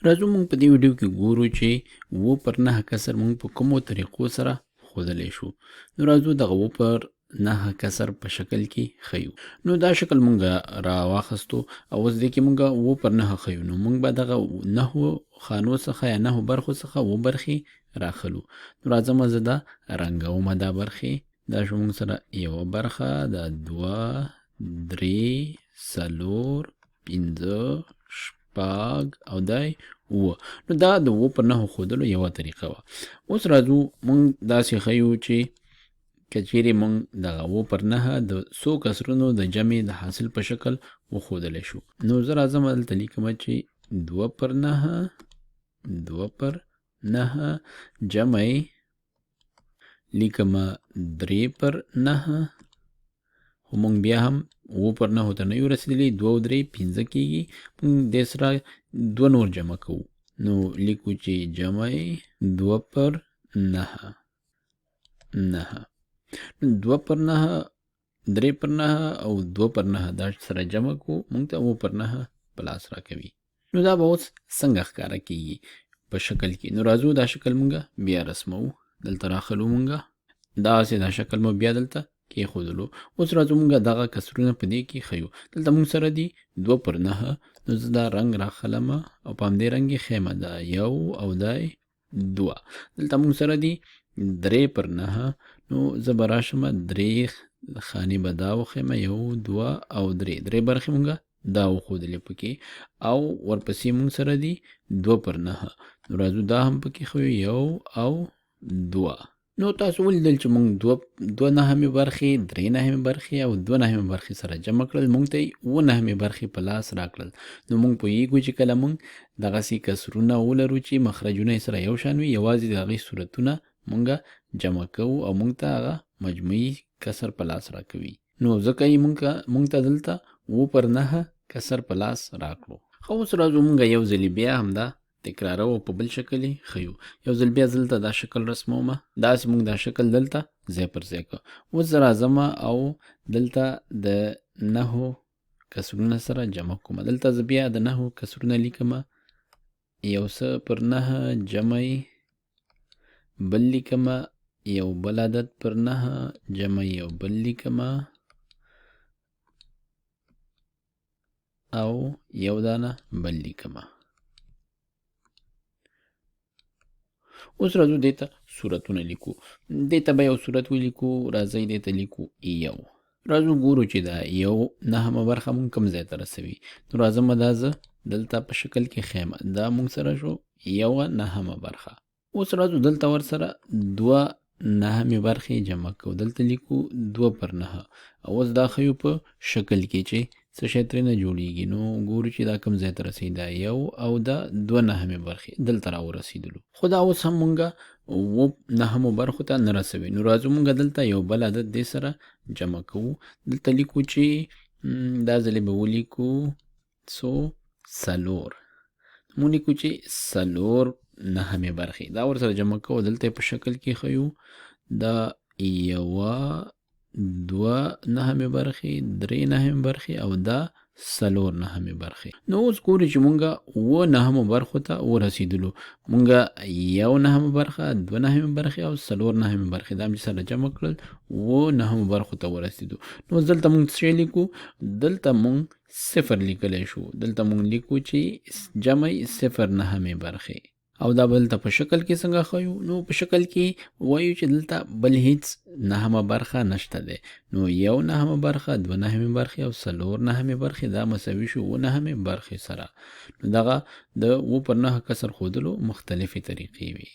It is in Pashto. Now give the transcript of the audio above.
راځو مونږ په دې ویډیو کې ګورو چې 9 کسر مونږ په کومو طریقو سره ښودلی شو. نو راځو دغه 9 کسر په شکل کې ښیو. نو دا شکل مونږ را واخیستو او اوس دې کې مونږ 9 ښیو. نو مونږ به دغه 9 خانو څخه یا 9 برخو څخه 9 برخې راخلو. نو راځم زه دا رنګومه دا برخې. دا شو مونږ سره یوه برخه، دا 2 3 4 5 شپږ او دای 9. نو دا د 9 ښودلو یوه طریقه وه. اوس راځو مونږ داسې ښیو چې که چیرې مونږ دغه 9 د څو کسرونو د جمع د حاصل په شکل وښودلی شو. نو زه راځم دلته لیکمه چې 2/9 جمع لیکمه 3/9. خو مونږ بیا هم 9 ته نه یو رسېدلی، 2 او 3 5 کېږي. مونږ دې سره 2 نور جمع کوو. نو لیکو چې جمع 2/9 2/9 3/9 او 2/9 دا سره جمع کو مونږ ته 9/9 په لاس راکوي. نو دا به اوس څنګه ښکاره کېږي په شکل کې. نو راځو دا شکل مونږ بیا رسمو. دلته راخلو مونږ داسې دا شکل مو بیا دلته کېښودلو. اوس راځو مونږ دغه کسرونه په دې کې ښیو. دلته مونږ سره دي 2/9. نو زه دا رنګ راخلمه او په همدې رنګ یې ښیمه. دا 1 او دا 2. دلته مونږ سره دي 3/9. نو زه به راشم 3 خانې به دا وښیمه، 1 2 او 3 برخې مونږ دا وښودلې پکې. او ورپسې مونږ سره دي 2/9. نو راځو دا هم پکې ښیو، 1 او 2. نو تاسو ولیدل چې مونږ 2 نهمې برخې، 3 نهمې برخې او 2 نهمې برخې سره جمع کړل. مونږ ته 9 نهمې برخې په لاس راکړل. نو مونږ پوهیږو چې کله مونږ دغسې کسرونه ولرو چې مخرجونه یې سره یو شان وي، یوازې د هغې صورتونه مونږ جمع کوو او مونږ ته هغه مجموعي کسر په لاس راکوي. نو ځکه یې مونږ ته دلته 9/9 کسر په لاس راکړو. خو اوس راځو مونږ یو ځلې بیا همدا تکرارو په بل شکل یې ښیو. یو ځل بیا دلته دا شکل رسمومه. داسې مونږ دا شکل دلته ځای پر ځای کړو. اوس زه راځم او دلته د 9 کسرونه سره جمع کومه. دلته زه بیا د 9 کسرونه لیکمه. 1/9 جمع بل لیکمه، یو بل عدد پر 9 جمع یو بل لیکمه او یو دانه بل لیکمه. اوس راځو دې ته صورتونه لیکو. دې ته به یو صورت ولیکو. راځئ دې ته لیکو 1. راځو ګورو چې دا 1 9مه برخه مونږ کوم ځای ته رسوي. نو راځم دا زه دلته په شکل کې ښیمه. دا مونږ سره شو 1 9مه برخه. اوس راځو دلته ورسره 2 9مې برخې جمع کوو. دلته لیکو 2/9 او اوس دا ښیو په شکل کې چې څه شی ترېنه جوړیږي. نو ګورو چې دا کوم ځای ته رسوي. دا 1 او دا 2 9مې برخې دلته راورسېدلو. خو دا اوس هم مونږ 9مو برخو ته نه رسوي. نو راځو مونږ دلته یو بل عدد دې سره جمع کوو. دلته لیکو چې دا ځلې به ولیکو 4. مونږ لیکو چې 4 9مې برخې دا ورسره جمع کوو. دلته په شکل کې ښیو. دا 1 2 9مې برخې، 3 9مې برخې او دا 4 9مې برخې. نو اوس ګورو چې مونږه 9 9مو برخو ته ورسېدلو. مونږه 1 9مه برخه، 2 9مې برخې او 4 9مې برخې دا چې سره جمع کړل 9 9مو برخو ته ورسېدو. نو دلته مونږ څه لیکو؟ دلته مونږ 0 لیکلی شو. دلته مونږ لیکو چې جمع 0 9مې برخې. او دا بل ته په شکل کې څنګه ښیو؟ نو په شکل کې وایو چې دلته بل هیڅ 9مه برخه نشته دی. نو 1 9مه برخه، 2 9مې برخې او 4 9مې برخې دا مساوي شو 9 9مې برخې سره. نو دغه د 9/9 کسر ښودلو مختلفې طریقې وي.